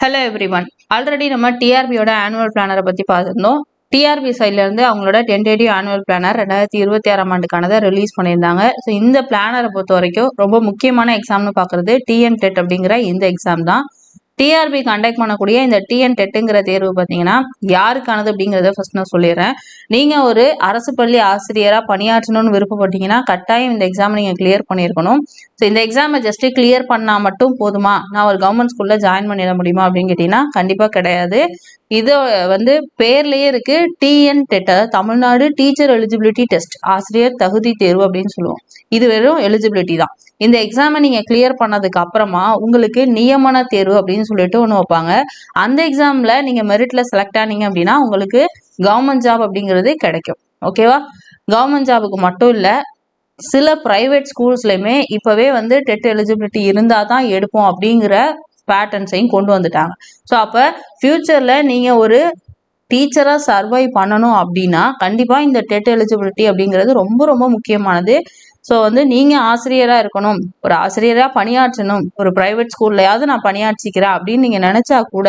Hello everyone. Already நம்ம டிஆர்பியோட annual பிளானரை பற்றி பார்த்துருந்தோம். டிஆர்பி சைட்லேருந்து அவங்களோட டென்டேட்டிவ் ஆனுவல் பிளானர் 2026ஆம் ஆண்டுக்கானதை ரிலீஸ் பண்ணியிருந்தாங்க. ஸோ இந்த பிளானரை பொறுத்த வரைக்கும் ரொம்ப முக்கியமான எக்ஸாம்னு பார்க்குறது டிஎன் டெட் அப்படிங்கிற இந்த எக்ஸாம் தான். டிஆர்பி கண்டக்ட் பண்ணக்கூடிய இந்த டிஎன் டெட்டுங்கிற தேர்வு பார்த்தீங்கன்னா யாருக்கானது அப்படிங்கிறத ஃபர்ஸ்ட் நான் சொல்லிடுறேன். நீங்கள் ஒரு அரசு பள்ளி ஆசிரியராக பணியாற்றணும்னு விருப்பப்பட்டீங்கன்னா கட்டாயம் இந்த எக்ஸாம் நீங்கள் கிளியர் பண்ணியிருக்கணும். ஸோ இந்த எக்ஸாமை ஜஸ்ட்டு கிளியர் பண்ணால் மட்டும் போதுமா, நான் ஒரு கவர்மெண்ட் ஸ்கூலில் ஜாயின் பண்ணிட முடியுமா அப்படின்னு கேட்டிங்கன்னா கண்டிப்பாக கிடையாது. இது பேர்லேயே இருக்கு டிஎன் டெட், அதாவது தமிழ்நாடு டீச்சர் எலிஜிபிலிட்டி டெஸ்ட், ஆசிரியர் தகுதி தேர்வு அப்படின்னு சொல்லுவோம். இது வெறும் எலிஜிபிலிட்டி தான். இந்த எக்ஸாமை நீங்கள் கிளியர் பண்ணதுக்கு அப்புறமா உங்களுக்கு நியமன தேர்வு அப்படின்னு சொல்லிட்டு ஒன்று வைப்பாங்க. அந்த எக்ஸாமில் நீங்கள் மெரிட்டில் செலக்ட் ஆனீங்க அப்படின்னா உங்களுக்கு கவர்மெண்ட் ஜாப் அப்படிங்கிறது கிடைக்கும். ஓகேவா? கவர்மெண்ட் ஜாபுக்கு மட்டும் இல்லை, சில ப்ரைவேட் ஸ்கூல்ஸ்லையுமே இப்போவே டெட் எலிஜிபிலிட்டி இருந்தால் தான் எடுப்போம் அப்படிங்கிற பேட்டர்ன்ஸையும் கொண்டு வந்துட்டாங்க. ஸோ அப்போ ஃப்யூச்சரில் நீங்கள் ஒரு டீச்சராக சர்வை பண்ணணும் அப்படின்னா கண்டிப்பாக இந்த டெட் எலிஜிபிலிட்டி அப்படிங்கிறது ரொம்ப ரொம்ப முக்கியமானது. ஸோ நீங்கள் ஆசிரியராக இருக்கணும், ஒரு ஆசிரியராக பணியாற்றணும், ஒரு ப்ரைவேட் ஸ்கூல்லையாவது நான் பணியாற்றிக்கிறேன் அப்படின்னு நீங்கள் நினச்சா கூட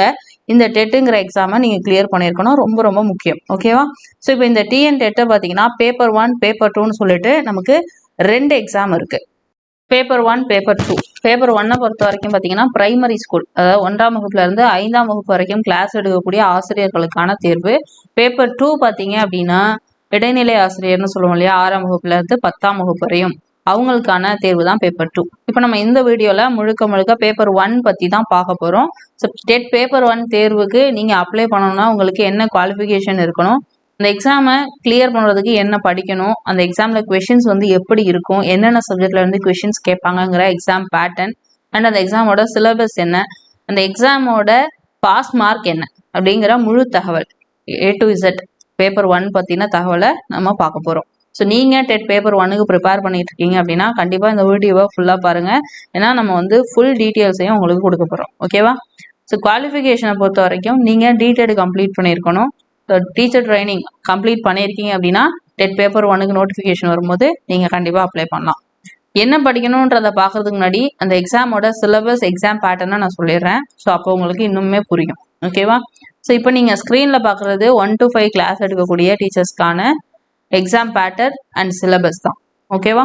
இந்த டெட்டுங்கிற எக்ஸாமை நீங்கள் கிளியர் பண்ணியிருக்கணும். ரொம்ப ரொம்ப முக்கியம். ஓகேவா? ஸோ இப்போ இந்த டிஎன் டெட்டை பார்த்தீங்கன்னா பேப்பர் 1 பேப்பர் 2ன்னு சொல்லிட்டு நமக்கு 2 எக்ஸாம் இருக்குது. Paper 1 paper 2. பேப்பர் 1 பொறுத்த வரைக்கும் பார்த்தீங்கன்னா பிரைமரி ஸ்கூல், அதாவது 1ஆம் வகுப்புலேருந்து 5ஆம் வகுப்பு வரைக்கும் கிளாஸ் எடுக்கக்கூடிய ஆசிரியர்களுக்கான தேர்வு. பேப்பர் 2 பார்த்தீங்க அப்படின்னா இடைநிலை ஆசிரியர்னு சொல்லுவோம் இல்லையா, 6ஆம் வகுப்புலேருந்து 10ஆம் வகுப்பு வரையும் அவங்களுக்கான தேர்வு தான் பேப்பர் 2. இப்போ நம்ம இந்த வீடியோவில் முழுக்க பேப்பர் 1 பற்றி தான் பார்க்க போகிறோம். ஸோ டெட் பேப்பர் 1 தேர்வுக்கு நீங்கள் அப்ளை பண்ணணும்னா உங்களுக்கு என்ன குவாலிஃபிகேஷன் இருக்கணும், அந்த எக்ஸாமை கிளியர் பண்ணுறதுக்கு என்ன படிக்கணும், அந்த எக்ஸாமில் கொஷின்ஸ் எப்படி இருக்கும், என்னென்ன சப்ஜெக்ட்லேருந்து கொஷின்ஸ் கேட்பாங்கங்கிற எக்ஸாம் பேட்டர்ன், அண்ட் அந்த எக்ஸாமோட சிலபஸ் என்ன, அந்த எக்ஸாமோட பாஸ் மார்க் என்ன அப்படிங்கிற முழு தகவல் A to Z பேப்பர் 1 பற்றின தகவலை நம்ம பார்க்க போகிறோம். ஸோ நீங்கள் டெட் பேப்பர் 1க்கு ப்ரிப்பேர் பண்ணிட்டு இருக்கீங்க அப்படின்னா கண்டிப்பாக இந்த வீடியோவை ஃபுல்லாக பாருங்கள். ஏன்னா நம்ம ஃபுல் டீட்டெயில்ஸையும் உங்களுக்கு கொடுக்க போகிறோம். ஓகேவா? ஸோ குவாலிஃபிகேஷனை பொறுத்த வரைக்கும் நீங்கள் டிடெட் கம்ப்ளீட் பண்ணியிருக்கணும். ஸோ டீச்சர் ட்ரைனிங் கம்ப்ளீட் பண்ணியிருக்கீங்க அப்படின்னா டெட் பேப்பர் 1க்கு நோட்டிஃபிகேஷன் வரும்போது நீங்கள் கண்டிப்பாக அப்ளை பண்ணலாம். என்ன படிக்கணுன்றதை பார்க்கறதுக்கு முன்னாடி அந்த எக்ஸாமோட சிலபஸ், எக்ஸாம் பேட்டர்னை நான் சொல்லிடுறேன். ஸோ அப்போ உங்களுக்கு இன்னுமே புரியும். ஓகேவா? ஸோ இப்போ நீங்கள் ஸ்க்ரீனில் பார்க்குறது 1 to 5 கிளாஸ் எடுக்கக்கூடிய டீச்சர்ஸ்க்கான எக்ஸாம் பேட்டர்ன் அண்ட் சிலபஸ் தான். ஓகேவா?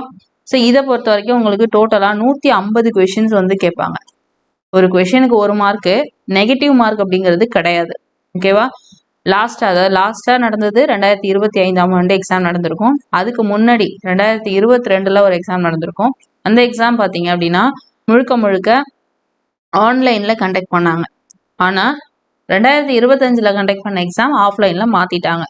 ஸோ இதை பொறுத்த வரைக்கும் உங்களுக்கு டோட்டலாக 150 கொஷின்ஸ் கேட்பாங்க. ஒரு கொஷினுக்கு 1 மார்க்கு, நெகட்டிவ் மார்க் அப்படிங்கிறது கிடையாது. ஓகேவா? லாஸ்ட்டாக நடந்தது 2025ஆம் ஆண்டு எக்ஸாம் நடந்திருக்கும். அதுக்கு முன்னாடி 2022ல் ஒரு எக்ஸாம் நடந்திருக்கும். அந்த எக்ஸாம் பார்த்தீங்க அப்படின்னா முழுக்க ஆன்லைனில் கண்டக்ட் பண்ணாங்க. ஆனால் 2025ல் கண்டக்ட் பண்ண எக்ஸாம் ஆஃப்லைனில் மாற்றிட்டாங்க.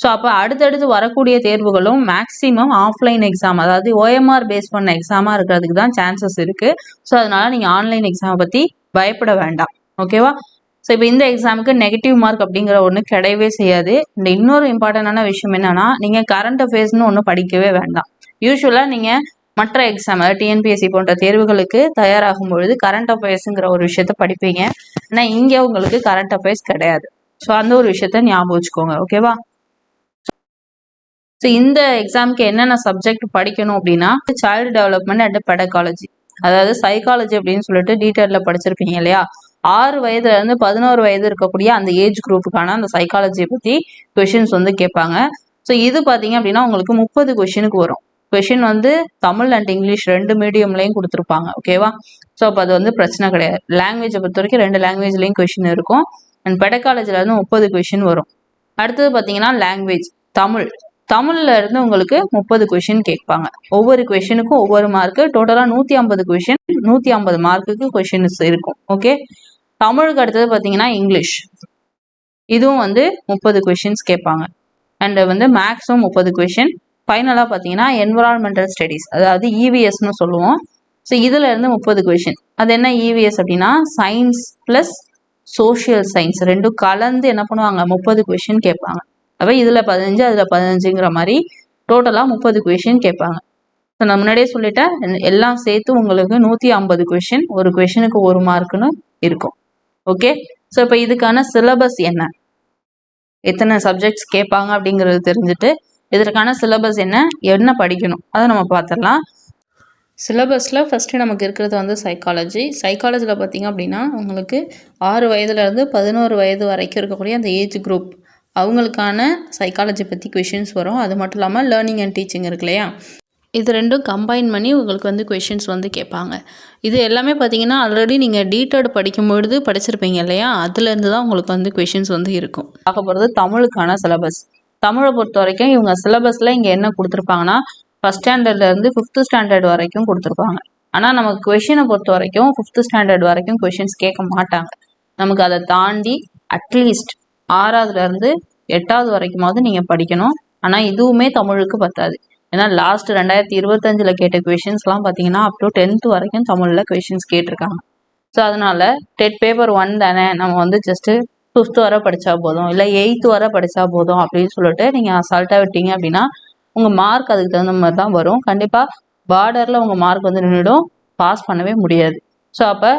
ஸோ அப்போ அடுத்தடுத்து வரக்கூடிய தேர்வுகளும் மேக்ஸிமம் ஆஃப்லைன் எக்ஸாம், அதாவது OMR பேஸ் பண்ண எக்ஸாமாக இருக்கிறதுக்கு தான் சான்சஸ் இருக்குது. ஸோ அதனால் நீங்கள் ஆன்லைன் எக்ஸாமை பற்றி பயப்பட வேண்டாம். ஓகேவா? ஸோ இப்போ இந்த எக்ஸாமுக்கு நெகட்டிவ் மார்க் அப்படிங்கிற ஒன்று கிடையவே செய்யாது. இந்த இன்னொரு இம்பார்ட்டண்டான விஷயம் என்னன்னா, நீங்கள் கரண்ட் அஃபேர்ஸ்னு ஒன்று படிக்கவே வேண்டாம். யூஸ்வலாக நீங்கள் மற்ற எக்ஸாம், அதாவது டிஎன்பிஎஸ்சி போன்ற தேர்வுகளுக்கு தயாராகும் பொழுது கரண்ட் அஃபேர்ஸுங்கிற ஒரு விஷயத்த படிப்பீங்க. ஆனால் இங்கே உங்களுக்கு கரண்ட் அஃபேர்ஸ் கிடையாது. ஸோ அந்த ஒரு விஷயத்த ஞாபகம் வச்சுக்கோங்க. ஓகேவா? ஸோ இந்த எக்ஸாமுக்கு என்னென்ன சப்ஜெக்ட் படிக்கணும் அப்படின்னா சைல்டு டெவலப்மெண்ட் அண்ட் பெடகாலஜி, அதாவது சைக்காலஜி அப்படின்னு சொல்லிட்டு டீட்டெயிலில் படிச்சிருப்பீங்க இல்லையா. 6 வயதுலேருந்து 11 வயது இருக்கக்கூடிய அந்த ஏஜ் குரூப்புக்கான அந்த சைக்காலஜியை பற்றி கொஷின்ஸ் கேட்பாங்க. ஸோ இது பார்த்தீங்க அப்படின்னா உங்களுக்கு 30 கொஷினுக்கு வரும். கொஷின் தமிழ் அண்ட் இங்கிலீஷ் 2 மீடியம்லையும் கொடுத்துருப்பாங்க. ஓகேவா? ஸோ அப்போ அது பிரச்சனை கிடையாது. லாங்குவேஜை பொறுத்த வரைக்கும் 2 லாங்குவேஜ்லையும் கொஷின் இருக்கும். அண்ட் பெடகாலஜியில் 30 கொஷின் வரும். அடுத்தது பார்த்தீங்கன்னா லாங்குவேஜ் தமிழில் இருந்து உங்களுக்கு 30 கொஷின் கேட்பாங்க. ஒவ்வொரு கொஷினுக்கும் ஒவ்வொரு மார்க்கு, டோட்டலாக 150 கொஷின், 150 மார்க்குக்கு கொஷின்ஸ் இருக்கும். ஓகே? தமிழுக்கு அடுத்தது பார்த்தீங்கன்னா இங்கிலீஷ், இதுவும் 30 கொஷின்ஸ் கேட்பாங்க. அண்ட் மேக்ஸும் 30 கொஷின். ஃபைனலாக பார்த்தீங்கன்னா என்விரான்மெண்டல் ஸ்டடீஸ், அதாவது EVSன்னு சொல்லுவோம். ஸோ இதில் இருந்து 30 கொஷின். அது என்ன EVS அப்படின்னா சயின்ஸ் ப்ளஸ் சோஷியல் சயின்ஸ் ரெண்டும் கலந்து என்ன பண்ணுவாங்க, 30 கொஷின் கேட்பாங்க. அப்போ இதில் 15 அதில் 15ங்கிற மாதிரி டோட்டலாக 30 கொஷின் கேட்பாங்க. ஸோ நான் முன்னாடியே சொல்லிட்டேன், எல்லாம் சேர்த்து உங்களுக்கு 150 கொஷின், ஒரு கொஷினுக்கு 1 மார்க்குன்னு இருக்கும். ஓகே? ஸோ இப்போ இதுக்கான சிலபஸ் என்ன, எத்தனை சப்ஜெக்ட்ஸ் கேட்பாங்க அப்படிங்கிறது தெரிஞ்சுட்டு இதற்கான சிலபஸ் என்ன படிக்கணும் அதை நம்ம பார்த்துடலாம். சிலபஸில் ஃபஸ்ட்டு நமக்கு இருக்கிறது வந்து சைக்காலஜியில் பார்த்திங்க அப்படின்னா உங்களுக்கு 6 வயதுலேருந்து 11 வயது வரைக்கும் இருக்கக்கூடிய அந்த ஏஜ் குரூப் அவங்களுக்கான சைக்காலஜி பற்றி கொஷின்ஸ் வரும். அது மட்டும் இல்லாமல் லேர்னிங் அண்ட் டீச்சிங் இருக்கு இல்லையா, இது ரெண்டும் கம்பைன் பண்ணி உங்களுக்கு வந்து கொஷின்ஸ் வந்து கேட்பாங்க. இது எல்லாமே பார்த்திங்கன்னா ஆல்ரெடி நீங்கள் டீடெட் படிக்கும்பொழுது படிச்சிருப்பீங்க இல்லையா, அதுலேருந்து தான் உங்களுக்கு வந்து கொஷின்ஸ் வந்து இருக்கும். பார்க்க போகிறது தமிழுக்கான சிலபஸ். தமிழை பொறுத்த வரைக்கும் இவங்க சிலபஸில் இங்கே என்ன கொடுத்துருப்பாங்கன்னா ஃபஸ்ட் ஸ்டாண்டர்ட்லேருந்து 5th ஸ்டாண்டர்ட் வரைக்கும் கொடுத்துருப்பாங்க. ஆனால் நமக்கு கொஷினை பொறுத்த வரைக்கும் 5th ஸ்டாண்டர்ட் வரைக்கும் கொஷின்ஸ் கேட்க மாட்டாங்க. நமக்கு அதை தாண்டி அட்லீஸ்ட் 6வதுலேருந்து 8வது வரைக்குமாவது நீங்கள் படிக்கணும். ஆனால் இதுவுமே தமிழுக்கு பத்தாது. ஏன்னா லாஸ்ட் 2025 கேட்ட கொஷின்ஸ்லாம் பார்த்தீங்கன்னா அப் டு 10th வரைக்கும் தமிழில் கொஷின்ஸ் கேட்டிருக்காங்க. ஸோ அதனால் டெட் பேப்பர் 1 தானே, நம்ம வந்து ஜஸ்ட்டு 5th வரை படித்தா போதும், இல்லை 8th வரை படித்தா போதும் அப்படின்னு சொல்லிட்டு நீங்கள் அசால்ட்டாக விட்டீங்க அப்படின்னா உங்கள் மார்க் அதுக்கு தகுந்த மாதிரி தான் வரும். கண்டிப்பாக பார்டரில் உங்கள் மார்க் வந்து நின்றுடும், பாஸ் பண்ணவே முடியாது. ஸோ அப்போ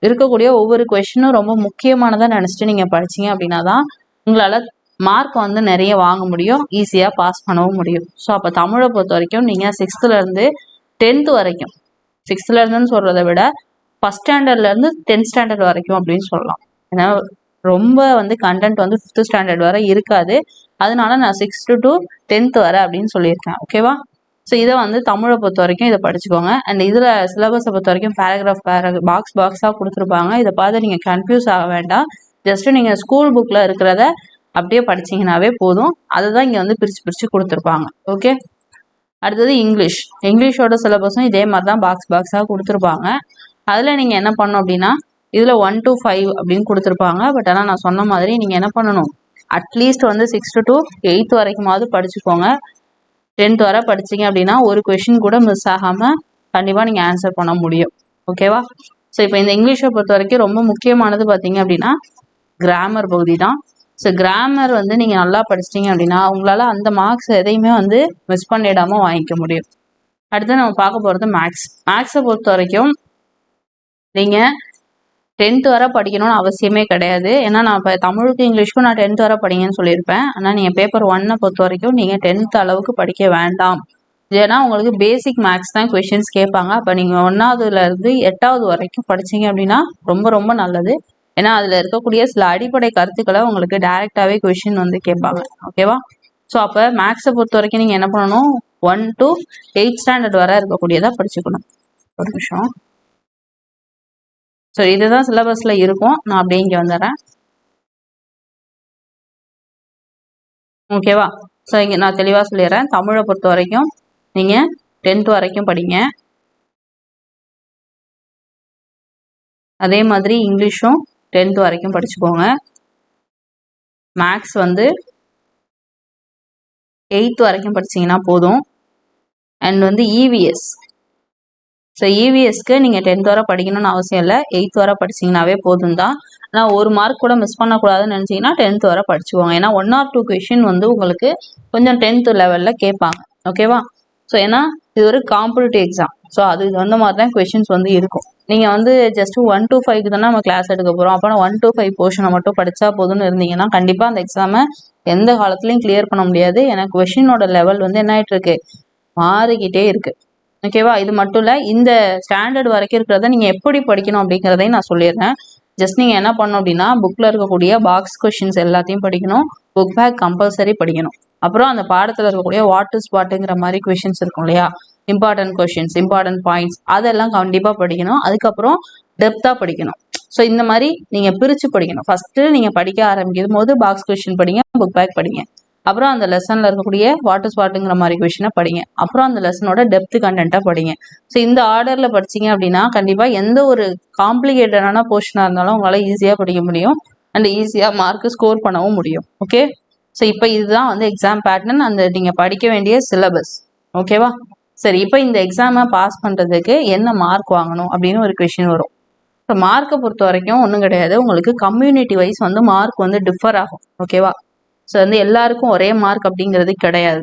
இருக்கக்கூடிய ஒவ்வொரு கொஷினும் ரொம்ப முக்கியமானதாக நினச்சிட்டு நீங்கள் படிச்சிங்க அப்படின்னா தான் உங்களால் மார்க் வந்து நிறைய வாங்க முடியும், ஈஸியாக பாஸ் பண்ணவும் முடியும். ஸோ அப்போ தமிழை பொறுத்த வரைக்கும் நீங்கள் 6thலேருந்து 10th வரைக்கும், 6thலேருந்துன்னு சொல்கிறத விட ஃபஸ்ட் ஸ்டாண்டர்ட்லேருந்து 10th ஸ்டாண்டர்ட் வரைக்கும் அப்படின்னு சொல்லலாம். ஏன்னா ரொம்ப வந்து கண்டென்ட் வந்து 5th ஸ்டாண்டர்ட் வரை இருக்காது. அதனால நான் 6th to 10th வரை அப்படின்னு சொல்லியிருக்கேன். ஓகேவா? ஸோ இதை வந்து தமிழை பொறுத்த வரைக்கும் இதை படிச்சுக்கோங்க. அண்ட் இதில் சிலபஸை பொறுத்த வரைக்கும் பாக்ஸாக கொடுத்துருப்பாங்க. இதை பார்த்து நீங்கள் கன்ஃபியூஸ் ஆக வேண்டாம். ஜஸ்ட்டு நீங்கள் ஸ்கூல் புக்கில் இருக்கிறத அப்படியே படிச்சிங்கனாவே போதும். அதுதான் இங்கே வந்து பிரித்து கொடுத்துருப்பாங்க. ஓகே, அடுத்தது இங்கிலீஷோட சிலபஸும் இதே மாதிரி தான் பாக்ஸாக கொடுத்துருப்பாங்க. அதில் நீங்கள் என்ன பண்ணணும் அப்படின்னா இதில் 1 to 5 அப்படின்னு கொடுத்துருப்பாங்க. பட் ஆனால் நான் சொன்ன மாதிரி நீங்கள் என்ன பண்ணணும், அட்லீஸ்ட் வந்து 6th to 8th வரைக்குமாவது படிச்சுக்கோங்க. 10th வரை படிச்சிங்க அப்படின்னா ஒரு கொஷின் கூட மிஸ் ஆகாமல் கண்டிப்பாக நீங்கள் ஆன்சர் பண்ண முடியும். ஓகேவா? ஸோ இப்போ இந்த இங்கிலீஷை பொறுத்த வரைக்கும் ரொம்ப முக்கியமானது பார்த்தீங்க அப்படின்னா கிராமர் பகுதி தான். ஸோ கிராமர் வந்து நீங்கள் நல்லா படிச்சிட்டிங்க அப்படின்னா உங்களால் அந்த மார்க்ஸ் எதையுமே வந்து மிஸ் பண்ணிடாமல் வாங்கிக்க முடியும். அடுத்து நம்ம பார்க்க போகிறது மேக்ஸை பொறுத்த வரைக்கும் நீங்கள் 10th வரை படிக்கணும்னு அவசியமே கிடையாது. ஏன்னா நான் இப்போ தமிழுக்கு இங்கிலீஷ்க்கும் நான் 10th வரை படிங்கன்னு சொல்லியிருப்பேன். ஆனால் நீங்கள் பேப்பர் 1 பொறுத்த வரைக்கும் நீங்கள் 10th அளவுக்கு படிக்க வேண்டாம். ஏன்னா உங்களுக்கு பேசிக் மேக்ஸ் தான் கொஷின்ஸ் கேட்பாங்க. அப்போ நீங்கள் 1வதுலேருந்து 8வது வரைக்கும் படிச்சிங்க அப்படின்னா ரொம்ப ரொம்ப நல்லது. ஏன்னா அதில் இருக்கக்கூடிய சில அடிப்படை கருத்துக்களை உங்களுக்கு டைரெக்டாகவே கொஷின் வந்து கேட்பாங்க. ஓகேவா? ஸோ அப்போ மேக்ஸை பொறுத்த வரைக்கும் நீங்கள் என்ன பண்ணணும், 1 to 8th ஸ்டாண்டர்ட் வரை இருக்கக்கூடியதாக படிச்சுக்கணும். ஒரு நிமிஷம். ஸோ இதுதான் சிலபஸில் இருக்கும். நான் அப்படியே இங்கே வந்துடுறேன். ஓகேவா? ஸோ இங்கே நான் தெளிவாக சொல்லிடுறேன். தமிழை பொறுத்த வரைக்கும் நீங்கள் 10th வரைக்கும் படிங்க. அதே மாதிரி இங்கிலீஷும் 10th வரைக்கும் படிச்சுக்கோங்க. மேக்ஸ் வந்து 8th வரைக்கும் படிச்சிங்கன்னா போதும். அண்ட் வந்து இவிஎஸ், ஸோ இவிஎஸ்க்கு நீங்கள் 10th வரை படிக்கணும்னு அவசியம் இல்லை, 8th வரை படிச்சிங்கனாவே போதும் தான். ஆனால் ஒரு மார்க் கூட மிஸ் பண்ணக்கூடாதுன்னு நினச்சிங்கன்னா 10th வரை படிச்சுக்கோங்க. ஏன்னா 1 or 2 கொஷின் வந்து உங்களுக்கு கொஞ்சம் 10th லெவலில் கேட்பாங்க. ஓகேவா? ஸோ ஏன்னா இது ஒரு காம்படிட்டிவ் எக்ஸாம். ஸோ அது அந்த மாதிரி தான் கொஷின்ஸ் வந்து இருக்கும். நீங்கள் வந்து ஜஸ்ட் 1 to 5 தானே நம்ம கிளாஸ் எடுக்க போகிறோம், அப்போ 1 to 5 போர்ஷனை மட்டும் படித்தா போதும்னு இருந்தீங்கன்னா கண்டிப்பாக அந்த எக்ஸாமை எந்த காலத்துலையும் கிளியர் பண்ண முடியாது. ஏன்னா கொஷினோட லெவல் வந்து என்ன ஆகிட்டு இருக்கு, மாறிக்கிட்டே இருக்குது. ஓகேவா? இது மட்டும் இல்லை, இந்த ஸ்டாண்டர்ட் வரைக்கும் இருக்கிறத நீங்கள் எப்படி படிக்கணும் அப்படிங்கிறதையும் நான் சொல்லிடுறேன். ஜஸ்ட் நீங்கள் என்ன பண்ணணும் அப்படின்னா புக்கில் இருக்கக்கூடிய பாக்ஸ் கொஷின்ஸ் எல்லாத்தையும் படிக்கணும். புக் பேக் கம்பல்சரி படிக்கணும். அப்புறம் அந்த பாடத்தில் இருக்கக்கூடிய வாட் இஸ் வாட்டுங்கிற மாதிரி கொஷின்ஸ் இருக்கும் இல்லையா, இம்பார்ட்டன்ட் கொஷின்ஸ், இம்பார்ட்டன்ட் பாயிண்ட்ஸ், அதெல்லாம் கண்டிப்பாக படிக்கணும். அதுக்கப்புறம் டெப்த்தாக படிக்கணும். ஸோ இந்த மாதிரி நீங்கள் பிரித்து படிக்கணும். ஃபஸ்ட்டு நீங்கள் படிக்க ஆரம்பிக்கும் போது பாக்ஸ் கொஷின் படிங்க, புக் பேக் படிங்க. அப்புறம் அந்த லெசனில் இருக்கக்கூடிய வாட் இஸ் வாட்டுங்கிற மாதிரி கொஷினை படிங்க. அப்புறம் அந்த லெசனோட டெப்த் கண்டென்ட்டாக படிங்க. ஸோ இந்த ஆர்டரில் படிச்சிங்க அப்படின்னா கண்டிப்பாக எந்த ஒரு காம்ப்ளிகேட்டடான போர்ஷனாக இருந்தாலும் உங்களால் ஈஸியாக படிக்க முடியும். அண்ட் ஈஸியாக மார்க்கு ஸ்கோர் பண்ணவும் முடியும். ஓகே, ஸோ இப்போ இதுதான் வந்து எக்ஸாம் பேட்டர்ன், அந்த நீங்கள் படிக்க வேண்டிய சிலபஸ். ஓகேவா? சரி, இப்போ இந்த எக்ஸாமை பாஸ் பண்ணுறதுக்கு என்ன மார்க் வாங்கணும் அப்படின்னு ஒரு கொஷின் வரும். ஸோ மார்க்கை பொறுத்த வரைக்கும் ஒன்றும் கிடையாது. உங்களுக்கு கம்யூனிட்டி வைஸ் வந்து மார்க் வந்து டிஃபர் ஆகும். ஓகேவா? ஸோ வந்து எல்லாருக்கும் ஒரே மார்க் அப்படிங்கிறது கிடையாது.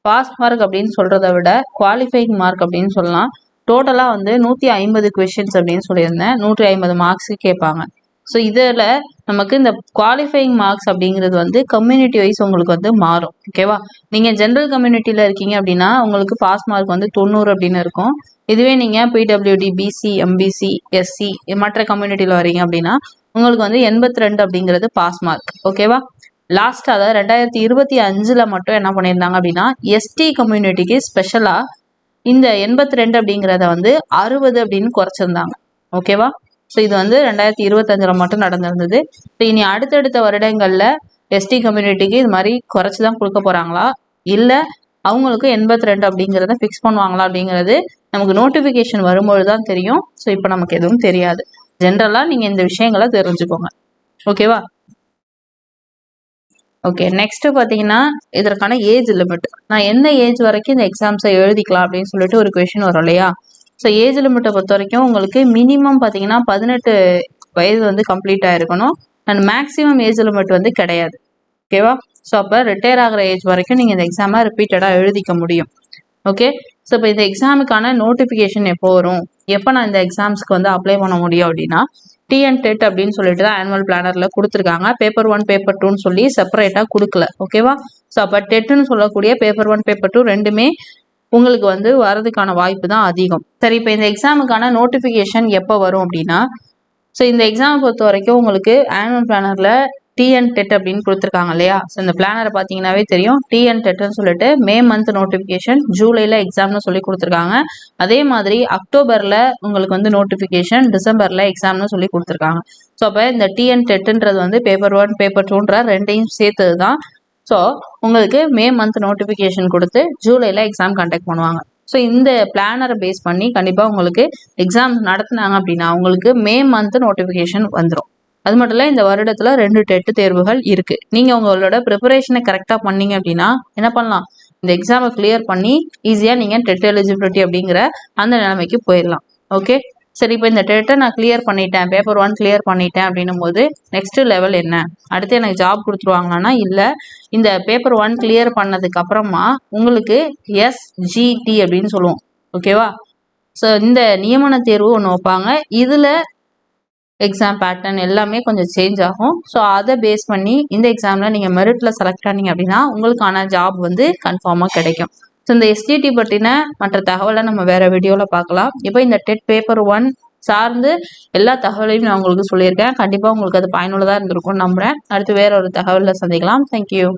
பாஸ் மார்க் அப்படின்னு சொல்கிறத விட குவாலிஃபைங் மார்க் அப்படின்னு சொல்லலாம். டோட்டலாக வந்து 150 கொஷின்ஸ் அப்படின்னு சொல்லியிருந்தேன். 150 மார்க்ஸு கேட்பாங்க. ஸோ இதில் நமக்கு இந்த குவாலிஃபைங் மார்க்ஸ் அப்படிங்கிறது வந்து கம்யூனிட்டி வைஸ் உங்களுக்கு வந்து மாறும். ஓகேவா? நீங்க ஜென்ரல் கம்யூனிட்டியில இருக்கீங்க அப்படின்னா உங்களுக்கு பாஸ் மார்க் வந்து 90 அப்படின்னு இருக்கும். இதுவே நீங்க பிடபிள்யூடி, பிசி, எம்பிசி, எஸ்சி மற்ற கம்யூனிட்டியில வரீங்க அப்படின்னா உங்களுக்கு வந்து 82 அப்படிங்கிறது பாஸ் மார்க். ஓகேவா? லாஸ்ட் அதாவது 2025ல மட்டும் என்ன பண்ணியிருந்தாங்க அப்படின்னா எஸ்டி கம்யூனிட்டிக்கு ஸ்பெஷலா இந்த 82 அப்படிங்கிறத வந்து 60 அப்படின்னு குறைச்சிருந்தாங்க. ஓகேவா? ஸோ இது வந்து 2025ல மட்டும் நடந்திருந்தது. ஸோ இனி அடுத்தடுத்த வருடங்கள்ல எஸ்டி கம்யூனிட்டிக்கு இது மாதிரி குறைச்சி தான் கொடுக்க போறாங்களா, இல்லை அவங்களுக்கு 82 அப்படிங்கிறத ஃபிக்ஸ் பண்ணுவாங்களா அப்படிங்கிறது நமக்கு நோட்டிஃபிகேஷன் வரும்பொழுது தான் தெரியும். ஸோ இப்போ நமக்கு எதுவும் தெரியாது. ஜென்ரலாக நீங்கள் இந்த விஷயங்களை தெரிஞ்சுக்கோங்க. ஓகேவா? ஓகே, நெக்ஸ்ட் பார்த்தீங்கன்னா இதற்கான ஏஜ் லிமிட். நான் எந்த ஏஜ் வரைக்கும் இந்த எக்ஸாம்ஸை எழுதிக்கலாம் அப்படின்னு சொல்லிட்டு ஒரு கொஷின் வரும் இல்லையா? ஸோ ஏஜ் லிமிட்டை பொறுத்த வரைக்கும் உங்களுக்கு மினிமம் பார்த்தீங்கன்னா 18 வயது வந்து கம்ப்ளீட் ஆகிருக்கணும். அண்ட் மேக்ஸிமம் ஏஜ் லிமிட் வந்து கிடையாது. ஓகேவா? ஸோ அப்போ ரிட்டையர் ஆகிற ஏஜ் வரைக்கும் நீங்கள் இந்த எக்ஸாமை ரிப்பீட்டடாக எழுதிக்க முடியும். ஓகே, ஸோ இப்போ இந்த எக்ஸாமுக்கான நோட்டிஃபிகேஷன் எப்போ வரும், எப்போ நான் இந்த எக்ஸாம்ஸ்க்கு வந்து அப்ளை பண்ண முடியும் அப்படின்னா டிஎன் டெட் அப்படின்னு சொல்லிட்டு தான் ஆனுவல் பிளானரில் கொடுத்துருக்காங்க. பேப்பர் 1 பேப்பர் 2ன்னு சொல்லி செப்பரேட்டாக கொடுக்கல. ஓகேவா? ஸோ அப்போ டெட்டுன்னு சொல்லக்கூடிய பேப்பர் 1 பேப்பர் 2 ரெண்டுமே உங்களுக்கு வந்து வரதுக்கான வாய்ப்பு தான் அதிகம். சரி, இப்போ இந்த எக்ஸாமுக்கான நோட்டிஃபிகேஷன் எப்போ வரும் அப்படின்னா, ஸோ இந்த எக்ஸாமை பொறுத்த வரைக்கும் உங்களுக்கு ஆனுவல் பிளானரில் டிஎன் டெட் அப்படின்னு கொடுத்துருக்காங்க இல்லையா? ஸோ இந்த பிளானரை பார்த்தீங்கன்னாவே தெரியும். டிஎன் டெட்னு சொல்லிட்டு மே மந்த் நோட்டிஃபிகேஷன், ஜூலையில் எக்ஸாம்னு சொல்லி கொடுத்துருக்காங்க. அதே மாதிரி அக்டோபரில் உங்களுக்கு வந்து நோட்டிஃபிகேஷன், டிசம்பரில் எக்ஸாம்னு சொல்லி கொடுத்துருக்காங்க. ஸோ அப்போ இந்த டிஎன் டெட்டுன்றது வந்து பேப்பர் 1 பேப்பர் 2ன்ற ரெண்டையும் சேர்த்தது தான். ஸோ உங்களுக்கு மே மந்த் நோட்டிஃபிகேஷன் கொடுத்து ஜூலையில் எக்ஸாம் கண்டக்ட் பண்ணுவாங்க. ஸோ இந்த பிளானரை பேஸ் பண்ணி கண்டிப்பாக உங்களுக்கு எக்ஸாம் நடத்துனாங்க அப்படின்னா உங்களுக்கு மே மந்த் நோட்டிஃபிகேஷன் வந்துடும். அது மட்டும் இல்லை, இந்த வருடத்தில் 2 டெட் தேர்வுகள் இருக்குது. நீங்கள் உங்களோட ப்ரிப்பரேஷனை கரெக்டாக பண்ணீங்க அப்படின்னா என்ன பண்ணலாம், இந்த எக்ஸாமை கிளியர் பண்ணி ஈஸியாக நீங்கள் டெட் எலிஜிபிலிட்டி அப்படிங்கிற அந்த நிலைமைக்கு போயிடலாம். ஓகே, சரி, இப்போ இந்த டெட்டை நான் கிளியர் பண்ணிட்டேன், பேப்பர் 1 கிளியர் பண்ணிட்டேன் அப்படின்னும் போது நெக்ஸ்ட் லெவல் என்ன, அடுத்து எனக்கு ஜாப் கொடுத்துருவாங்களான்னா இல்லை, இந்த பேப்பர் 1 கிளியர் பண்ணதுக்கு அப்புறமா உங்களுக்கு எஸ்ஜிடி அப்படின்னு சொல்லுவோம். ஓகேவா? ஸோ இந்த நியமன தேர்வு ஒன்று வைப்பாங்க. இதில் எக்ஸாம் பேட்டர்ன் எல்லாமே கொஞ்சம் சேஞ்ச் ஆகும். ஸோ அதை பேஸ் பண்ணி இந்த எக்ஸாமில் நீங்கள் மெரிட்டில் செலக்ட் ஆனீங்க அப்படின்னா உங்களுக்கான ஜாப் வந்து கன்ஃபார்மாக கிடைக்கும். ஸோ இந்த எஸ்டிடி பற்றின மற்ற தகவலை நம்ம வேறு வீடியோவில் பார்க்கலாம். இப்போ இந்த டெட் பேப்பர் 1 சார்ந்து எல்லா தகவலையும் நான் உங்களுக்கு சொல்லியிருக்கேன். கண்டிப்பாக உங்களுக்கு அது பயனுள்ளதாக இருந்திருக்கும்னு நம்புகிறேன். அடுத்து வேற ஒரு தகவலில் சந்திக்கலாம். தேங்க்யூ.